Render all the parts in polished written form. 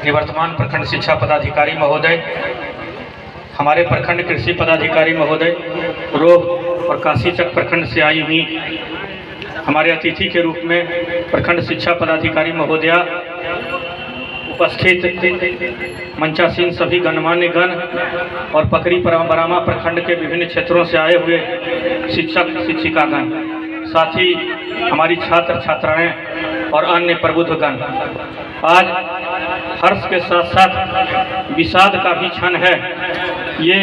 निवर्तमान प्रखंड शिक्षा पदाधिकारी महोदय, हमारे प्रखंड कृषि पदाधिकारी महोदय, रोह और काशीचक प्रखंड से आई हुई हमारे अतिथि के रूप में प्रखंड शिक्षा पदाधिकारी महोदया, उपस्थित मंचासीन सभी गणमान्य गण और पकड़ी बरामा प्रखंड के विभिन्न क्षेत्रों से आए हुए शिक्षक शिक्षिकागण, साथ ही हमारी छात्र छात्राएं और अन्य प्रबुद्धगण, आज हर्ष के साथ साथ विषाद का भी क्षण है। ये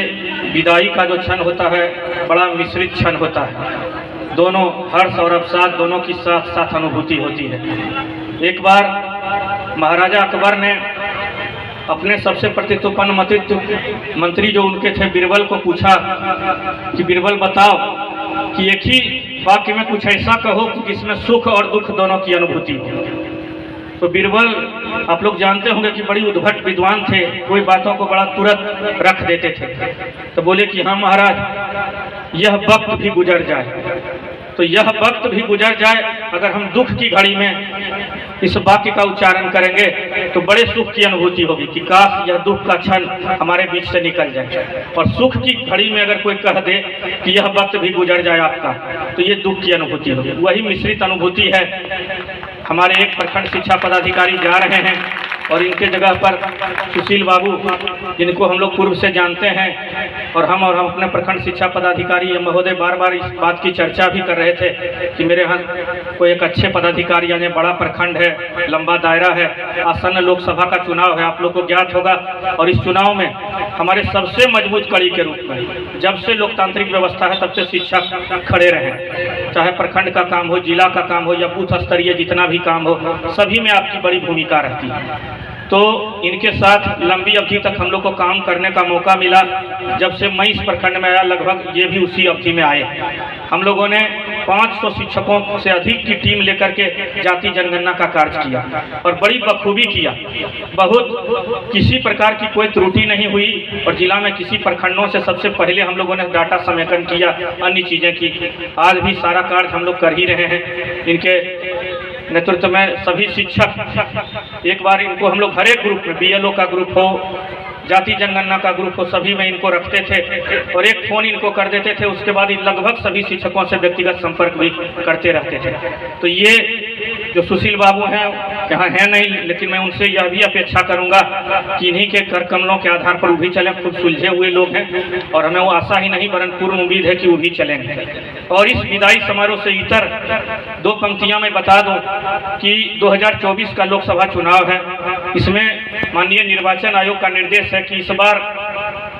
विदाई का जो क्षण होता है बड़ा मिश्रित क्षण होता है। दोनों हर्ष और अवसाद दोनों की साथ साथ अनुभूति होती है। एक बार महाराजा अकबर ने अपने सबसे प्रतिष्ठित मंत्री जो उनके थे बीरबल को पूछा कि बीरबल बताओ कि एक ही वाक्य में कुछ ऐसा कहो कि जिसमें सुख और दुख दोनों की अनुभूति हो। तो बीरबल आप लोग जानते होंगे कि बड़ी उद्भट विद्वान थे, कोई बातों को बड़ा तुरंत रख देते थे। तो बोले कि हाँ महाराज, यह वक्त भी गुजर जाए, तो यह वक्त भी गुजर जाए, अगर हम दुख की घड़ी में इस वाक्य का उच्चारण करेंगे तो बड़े सुख की अनुभूति होगी कि काश यह दुख का क्षण हमारे बीच से निकल जाए। और सुख की घड़ी में अगर कोई कह दे कि यह वक्त भी गुजर जाए आपका, तो ये दुख की अनुभूति होगी। वही मिश्रित अनुभूति है। हमारे एक प्रखंड शिक्षा पदाधिकारी जा रहे हैं और इनके जगह पर सुशील बाबू, जिनको हम लोग पूर्व से जानते हैं, और हम अपने प्रखंड शिक्षा पदाधिकारी महोदय बार बार इस बात की चर्चा भी कर रहे थे कि मेरे यहाँ कोई एक अच्छे पदाधिकारी, यानी बड़ा प्रखंड है, लंबा दायरा है, आसन्न लोकसभा का चुनाव है, आप लोग को ज्ञात होगा। और इस चुनाव में हमारे सबसे मजबूत कड़ी के रूप में, जब से लोकतांत्रिक व्यवस्था है तब से शिक्षक खड़े रहे, चाहे प्रखंड का काम हो, जिला का काम हो या बूथ स्तरीय जितना भी काम हो, सभी में आपकी बड़ी भूमिका रहती है। तो इनके साथ लंबी अवधि तक हम लोग को काम करने का मौका मिला। जब से मैं इस प्रखंड में आया, लगभग ये भी उसी अवधि में आए। हम लोगों ने 500 शिक्षकों से अधिक की टीम लेकर के जाति जनगणना का कार्य किया और बड़ी बखूबी किया। बहुत किसी प्रकार की कोई त्रुटि नहीं हुई और जिला में किसी प्रखंडों से सबसे पहले हम लोगों ने डाटा समेकन किया, अन्य चीज़ें की। आज भी सारा कार्य हम लोग कर ही रहे हैं। इनके नेतृत्व में सभी शिक्षक, एक बार इनको हम लोग हर एक ग्रुप में, बीएलओ का ग्रुप हो, जाति जनगणना का ग्रुप हो, सभी में इनको रखते थे और एक फ़ोन इनको कर देते थे। उसके बाद लगभग सभी शिक्षकों से व्यक्तिगत संपर्क भी करते रहते थे। तो ये जो सुशील बाबू हैं, यहाँ है नहीं, लेकिन मैं उनसे यह भी अपेक्षा करूंगा कि इन्हीं के कर कमलों के आधार पर वो भी चलें। खुद सुलझे हुए लोग हैं और हमें वो आशा ही नहीं वरन पूर्ण उम्मीद है कि वो भी चलेंगे। और इस विदाई समारोह से इतर दो पंक्तियां मैं बता दूं कि 2024 का लोकसभा चुनाव है। इसमें माननीय निर्वाचन आयोग का निर्देश है कि इस बार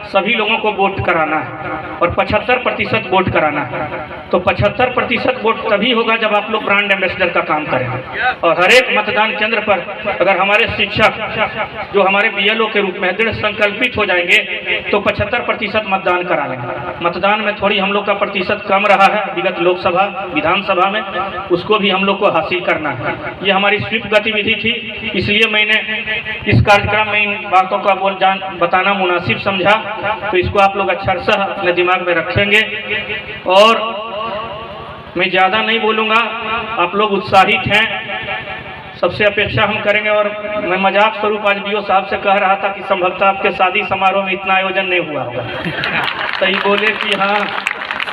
सभी लोगों को वोट कराना है और 75% वोट कराना है। तो 75% वोट तभी होगा जब आप लोग ब्रांड एम्बेसडर का काम करेंगे। और हर एक मतदान केंद्र पर अगर हमारे शिक्षक जो हमारे बीएलओ के रूप में दृढ़ संकल्पित हो जाएंगे तो 75% मतदान करा लेंगे। मतदान में थोड़ी हम लोग का प्रतिशत कम रहा है विगत लोकसभा विधानसभा में, उसको भी हम लोग को हासिल करना है। ये हमारी स्वीप गतिविधि थी, इसलिए मैंने इस कार्यक्रम में इन बातों का बताना मुनासिब समझा। तो इसको आप लोग अक्षरशः अपने दिमाग में रखेंगे और मैं ज़्यादा नहीं बोलूँगा। आप लोग उत्साहित हैं, सबसे अपेक्षा हम करेंगे। और मैं मजाक स्वरूप आज बीओ साहब से कह रहा था कि संभवतः आपके शादी समारोह में इतना आयोजन नहीं हुआ होगा। तो ये बोले कि हाँ,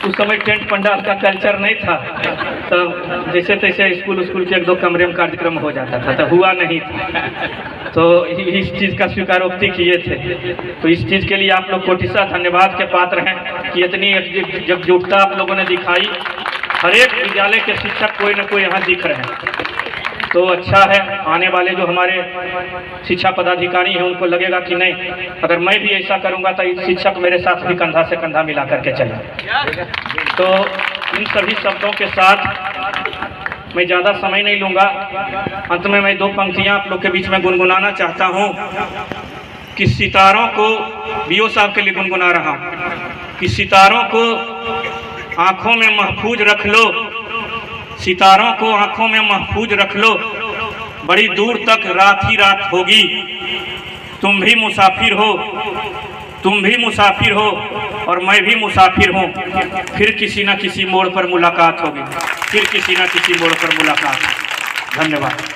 उस समय टेंट पंडाल का कल्चर नहीं था, तो जैसे तैसे स्कूल के एक दो कमरे में कार्यक्रम हो जाता था, तो हुआ नहीं था। तो इस चीज़ का स्वीकारोक्ति किए थे। तो इस चीज़ के लिए आप लोग कोटिशा धन्यवाद के पात्र हैं कि इतनी एकजुटता आप लोगों ने दिखाई। हर एक विद्यालय के शिक्षक कोई न कोई यहाँ दिख रहे हैं, तो अच्छा है। आने वाले जो हमारे शिक्षा पदाधिकारी हैं उनको लगेगा कि नहीं, अगर मैं भी ऐसा करूंगा तो शिक्षक मेरे साथ भी कंधा से कंधा मिला करके चले। तो इन सभी शब्दों के साथ मैं ज़्यादा समय नहीं लूँगा। अंत में मैं दो पंक्तियाँ आप लोग के बीच में गुनगुनाना चाहता हूँ कि सितारों को, बीओ साहब के लिए गुनगुना रहा हूँ कि सितारों को आँखों में महफूज रख लो, सितारों को आंखों में महफूज रख लो, बड़ी दूर तक रात ही रात होगी। तुम भी मुसाफिर हो, तुम भी मुसाफिर हो और मैं भी मुसाफिर हूँ। फिर किसी न किसी मोड़ पर मुलाकात होगी, फिर किसी न किसी मोड़ पर मुलाकात। धन्यवाद।